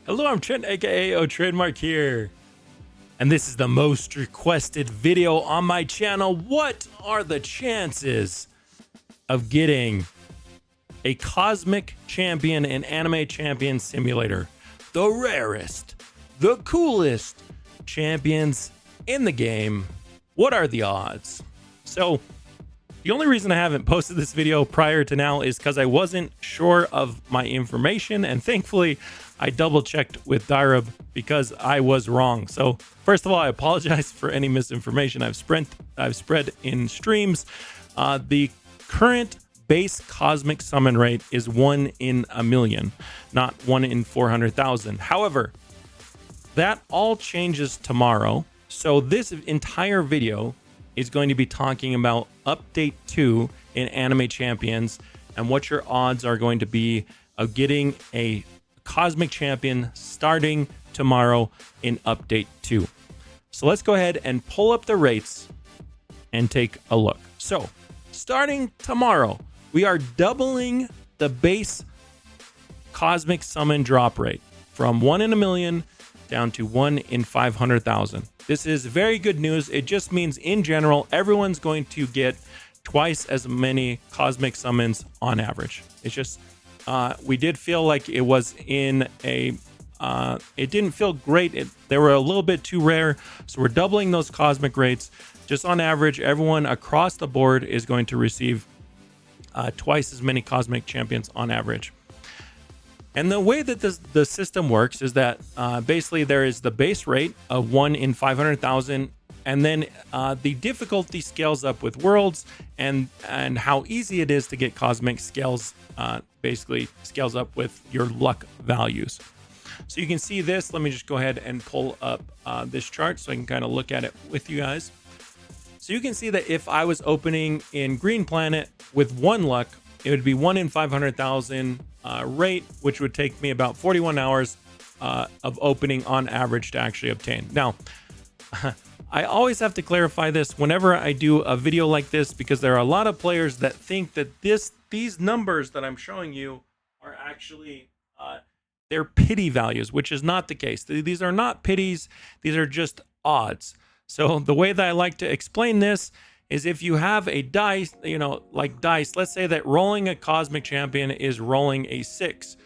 Hello, I'm Trent, aka O Trademark here, and this is the most requested video on my channel. What are the chances of getting a Cosmic Champion and Anime Champion Simulator? The rarest, the coolest champions in the game. What are the odds? So, the only reason I haven't posted this video prior to now is because I wasn't sure of my information, and thankfully I double checked with Daireb because I was wrong. So first of all, I apologize for any misinformation I've spread in streams. The current base cosmic summon rate is 1 in a million, not 1 in 400,000. However, that all changes tomorrow. So this entire video is going to be talking about update 2 in Anime Champions and what your odds are going to be of getting a Cosmic Champion starting tomorrow in update 2. So let's go ahead and pull up the rates and take a look. So starting tomorrow, we are doubling the base Cosmic Summon drop rate from 1 in a million down to 1 in 500,000. This is very good news. It just means in general, everyone's going to get twice as many Cosmic Summons on average. It's just, we did feel like it was in a, it didn't feel great. They were a little bit too rare. So we're doubling those Cosmic rates. Just on average, everyone across the board is going to receive twice as many Cosmic Champions on average. And the way that the system works is that basically there is the base rate of 1 in 500,000, and then the difficulty scales up with worlds, and how easy it is to get cosmic scales basically scales up with your luck values. So you can see this. Let me just go ahead and pull up this chart so I can kind of look at it with you guys. So you can see that if I was opening in Green Planet with 1 luck, it would be 1 in 500,000 rate, which would take me about 41 hours of opening on average to actually obtain. Now, I always have to clarify this whenever I do a video like this, because there are a lot of players that think that these numbers that I'm showing you are actually they're pity values, which is not the case. These are not pities. These are just odds. So the way that I like to explain this is if you have a dice, like dice, let's say that rolling a Cosmic Champion is rolling a 6.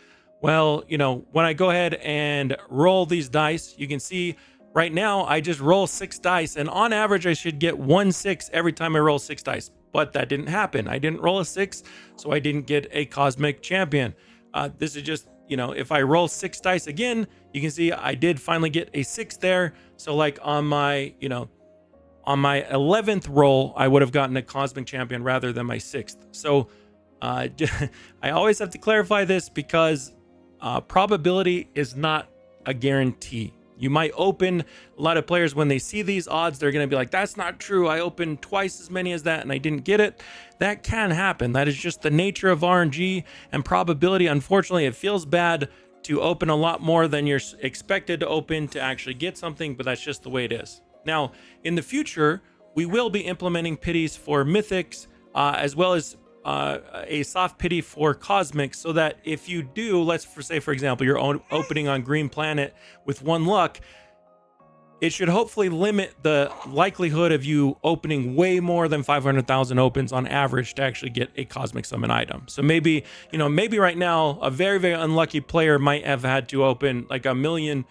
Well, when I go ahead and roll these dice, you can see right now I just roll 6 dice, and on average I should get 1 6 every time I roll 6 dice. But that didn't happen. I didn't roll a 6, so I didn't get a Cosmic Champion. This is just, if I roll 6 dice again, you can see I did finally get a 6 there. So like on my, on my 11th roll, I would have gotten a Cosmic Champion rather than my 6th. So I always have to clarify this because probability is not a guarantee. You might open, a lot of players, when they see these odds, they're going to be like, that's not true. I opened twice as many as that and I didn't get it. That can happen. That is just the nature of RNG and probability. Unfortunately, it feels bad to open a lot more than you're expected to open to actually get something, but that's just the way it is. Now, in the future, we will be implementing pities for mythics, as well as a soft pity for cosmics, so that if you do, let's say, for example, you're opening on Green Planet with 1 luck, it should hopefully limit the likelihood of you opening way more than 500,000 opens on average to actually get a Cosmic Summon item. So maybe, maybe right now, a very, very unlucky player might have had to open like 1 million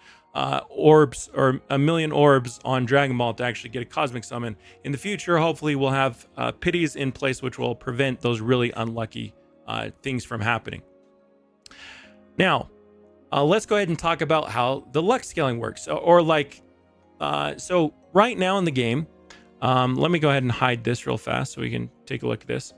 orbs or 1 million orbs on Dragon Ball to actually get a Cosmic Summon. In the future, hopefully we'll have pities in place which will prevent those really unlucky things from happening. Now, let's go ahead and talk about how the luck scaling works. So right now in the game, let me go ahead and hide this real fast so we can take a look at this.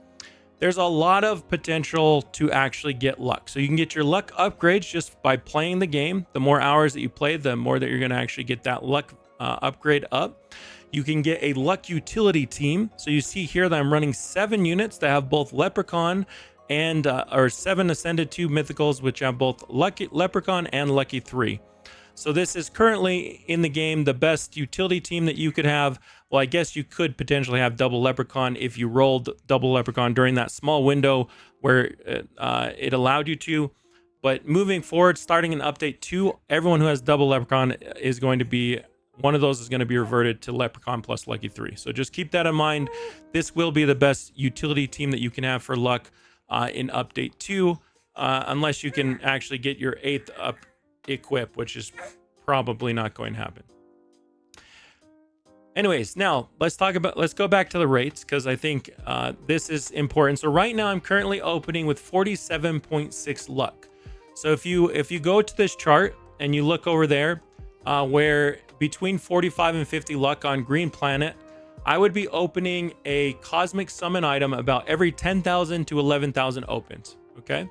There's a lot of potential to actually get luck. So you can get your luck upgrades just by playing the game. The more hours that you play, the more that you're going to actually get that luck upgrade up. You can get a luck utility team. So you see here that I'm running 7 units that have both Leprechaun and or 7 Ascended 2 Mythicals, which have both Lucky Leprechaun and Lucky 3. So this is currently in the game the best utility team that you could have. Well, I guess you could potentially have double Leprechaun if you rolled double Leprechaun during that small window where it allowed you to. But moving forward, starting in update 2, everyone who has double Leprechaun is going to be, one of those is going to be reverted to Leprechaun plus Lucky 3. So just keep that in mind. This will be the best utility team that you can have for luck in update 2, unless you can actually get your 8th up equip, which is probably not going to happen. Anyways, now let's go back to the rates, because I think this is important. So right now I'm currently opening with 47.6 luck. So if you go to this chart and you look over there, where between 45 and 50 luck on Green Planet, I would be opening a Cosmic Summon item about every 10,000 to 11,000 opens. Okay,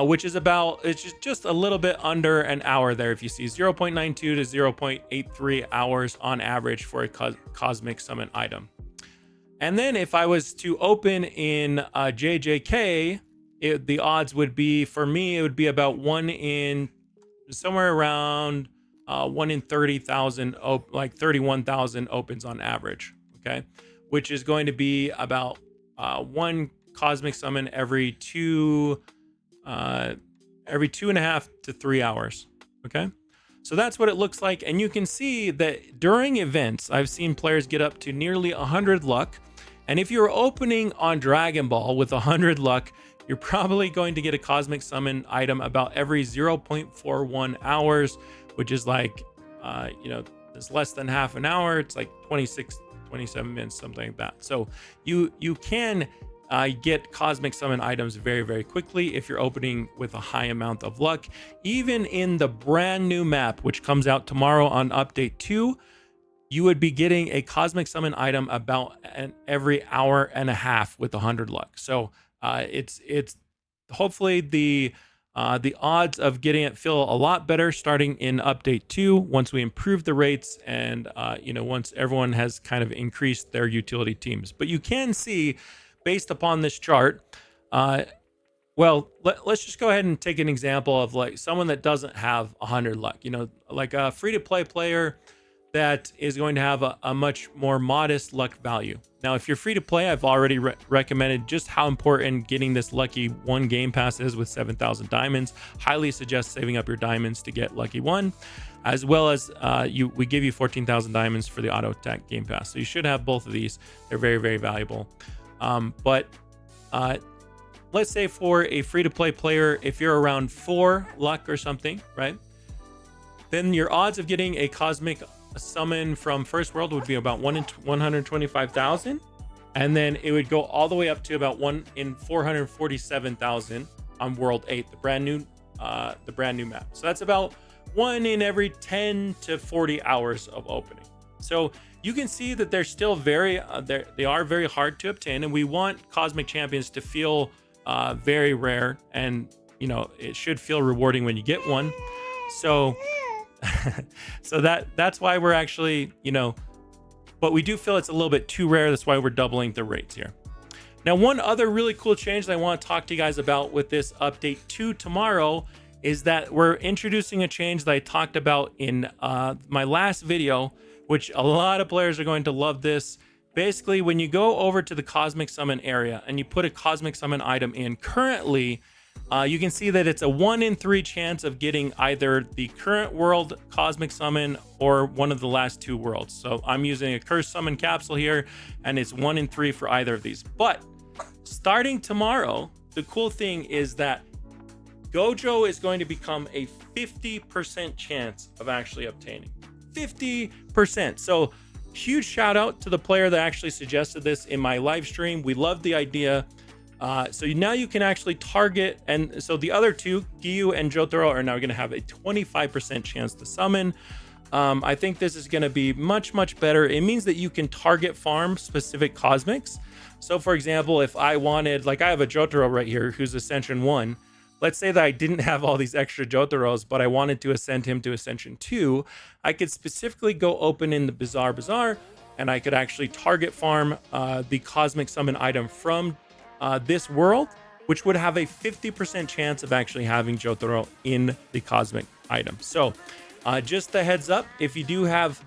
which is about, it's just a little bit under an hour there. If you see 0.92 to 0.83 hours on average for a Cosmic Summon item. And then if I was to open in JJK, the odds would be, for me, it would be about 1 in, somewhere around 1 in 30,000, like 31,000 opens on average. Okay, which is going to be about 1 Cosmic Summon every 2.5 to 3 hours. Okay, so that's what it looks like. And you can see that during events, I've seen players get up to nearly 100 luck. And if you're opening on Dragon Ball with 100 luck, you're probably going to get a Cosmic Summon item about every 0.41 hours, which is like, it's less than half an hour. It's like 27 minutes, something like that. So you can get Cosmic Summon items very, very quickly if you're opening with a high amount of luck. Even in the brand new map, which comes out tomorrow on update 2, you would be getting a Cosmic Summon item about every hour and a half with 100 luck. So it's hopefully the odds of getting it feel a lot better starting in update 2 once we improve the rates and once everyone has kind of increased their utility teams. But you can see, based upon this chart, let's just go ahead and take an example of like someone that doesn't have 100 luck, like a free-to-play player that is going to have a much more modest luck value. Now, if you're free to play, I've already recommended just how important getting this Lucky 1 Game Pass is with 7,000 diamonds. Highly suggest saving up your diamonds to get Lucky 1, as well as we give you 14,000 diamonds for the Auto Attack Game Pass. So you should have both of these. They're very, very valuable. Let's say for a free to play player, if you're around 4 luck or something, right? Then your odds of getting a Cosmic Summon from First World would be about 1 in 125,000, and then it would go all the way up to about 1 in 447,000 on World 8, the brand new map. So that's about 1 in every 10 to 40 hours of opening. So you can see that they're still they are very hard to obtain, and we want Cosmic Champions to feel very rare, and it should feel rewarding when you get one. So that's why we're actually, but we do feel it's a little bit too rare. That's why we're doubling the rates here. Now, one other really cool change that I want to talk to you guys about with this update 2 tomorrow is that we're introducing a change that I talked about in my last video, which a lot of players are going to love this. Basically, when you go over to the Cosmic Summon area and you put a Cosmic Summon item in, currently, you can see that it's a 1 in 3 chance of getting either the current world Cosmic Summon or one of the last 2 worlds. So I'm using a Cursed Summon capsule here, and it's 1 in 3 for either of these. But starting tomorrow, the cool thing is that Gojo is going to become a 50% chance of actually obtaining. 50%. So huge shout out to the player that actually suggested this in my live stream. We love the idea. So now you can actually target, and so the other 2, Giyu and Jotaro, are now going to have a 25% chance to summon. I think this is going to be much, much better. It means that you can target farm specific cosmics. So for example, if I wanted, like I have a Jotaro right here who's Ascension 1. Let's say that I didn't have all these extra Jotaros, but I wanted to ascend him to Ascension 2. I could specifically go open in the Bazaar, and I could actually target farm the Cosmic Summon item from this world, which would have a 50% chance of actually having Jotaro in the Cosmic item. So just a heads up, if you do have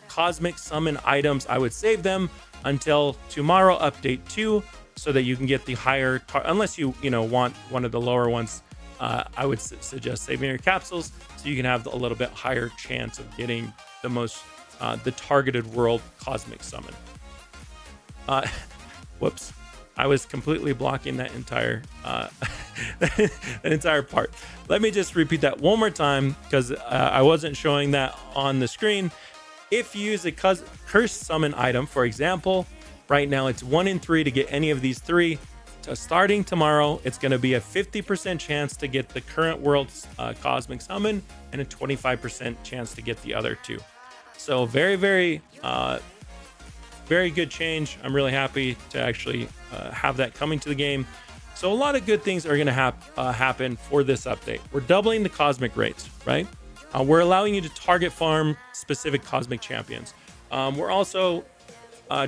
Cosmic Summon items, I would save them until tomorrow, update 2, so that you can get the higher, unless you want one of the lower ones. I would suggest saving your capsules so you can have a little bit higher chance of getting the targeted world cosmic summon. Whoops. I was completely blocking that entire that entire part. Let me just repeat that one more time because I wasn't showing that on the screen. If you use a cursed summon item, for example, right now it's 1 in 3 to get any of these 3. Starting tomorrow, it's going to be a 50% chance to get the current world's cosmic summon and a 25% chance to get the other 2. So very, very good change. I'm really happy to actually have that coming to the game. So a lot of good things are going to happen for this update. We're doubling the cosmic rates, right? We're allowing you to target farm specific cosmic champions. We're also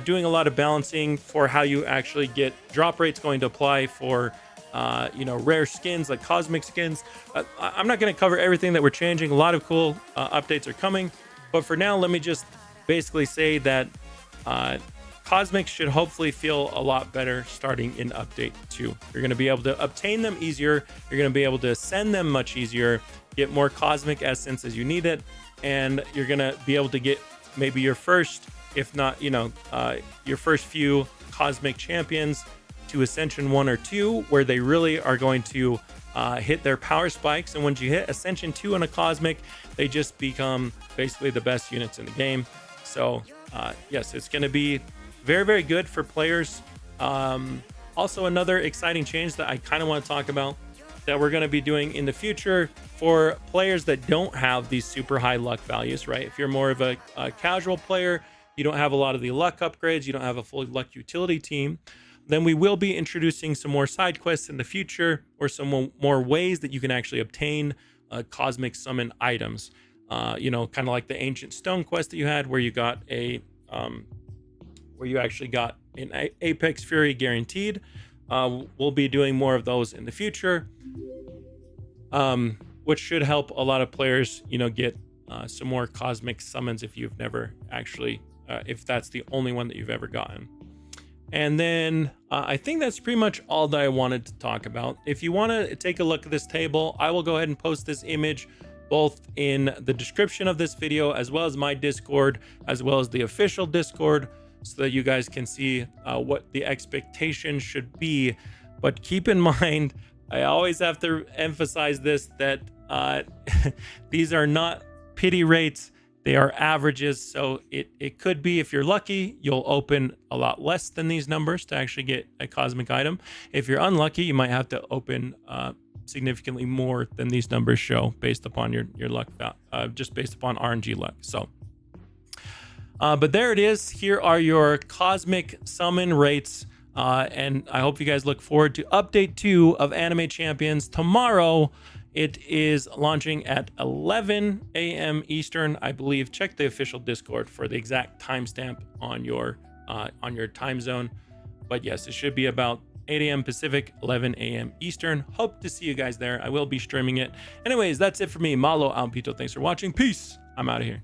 doing a lot of balancing for how you actually get drop rates going to apply for rare skins like cosmic skins. I'm not going to cover everything that we're changing. A lot of cool updates are coming, but for now, let me just basically say that cosmics should hopefully feel a lot better starting in update 2. You're going to be able to obtain them easier. You're going to be able to send them much easier, get more cosmic essence as you need it, and you're going to be able to get maybe your first, if not, your first few cosmic champions to Ascension 1 or 2, where they really are going to hit their power spikes. And once you hit Ascension 2 on a cosmic, they just become basically the best units in the game. So yes, it's going to be very, very good for players. Also, another exciting change that I kind of want to talk about that we're going to be doing in the future for players that don't have these super high luck values, right? If you're more of a casual player, you don't have a lot of the luck upgrades, you don't have a full luck utility team, then we will be introducing some more side quests in the future, or some more ways that you can actually obtain cosmic summon items. Kind of like the ancient stone quest that you had, where you got where you actually got an Apex Fury guaranteed. We'll be doing more of those in the future, which should help a lot of players, get some more cosmic summons if you've never actually, if that's the only one that you've ever gotten. And then I think that's pretty much all that I wanted to talk about. If you want to take a look at this table, I will go ahead and post this image both in the description of this video, as well as my Discord, as well as the official Discord, so that you guys can see what the expectation should be. But keep in mind, I always have to emphasize this, that these are not pity rates. They are averages. So it could be, if you're lucky, you'll open a lot less than these numbers to actually get a cosmic item. If you're unlucky, you might have to open significantly more than these numbers show, based upon your luck, just based upon RNG luck. So but there it is. Here are your cosmic summon rates, and I hope you guys look forward to update 2 of Anime Champions tomorrow. It is launching at 11 a.m. Eastern, I believe. Check the official Discord for the exact timestamp on your time zone. But yes, it should be about 8 a.m. Pacific, 11 a.m. Eastern. Hope to see you guys there. I will be streaming it. Anyways, that's it for me. Malo Alpito. Thanks for watching. Peace. I'm out of here.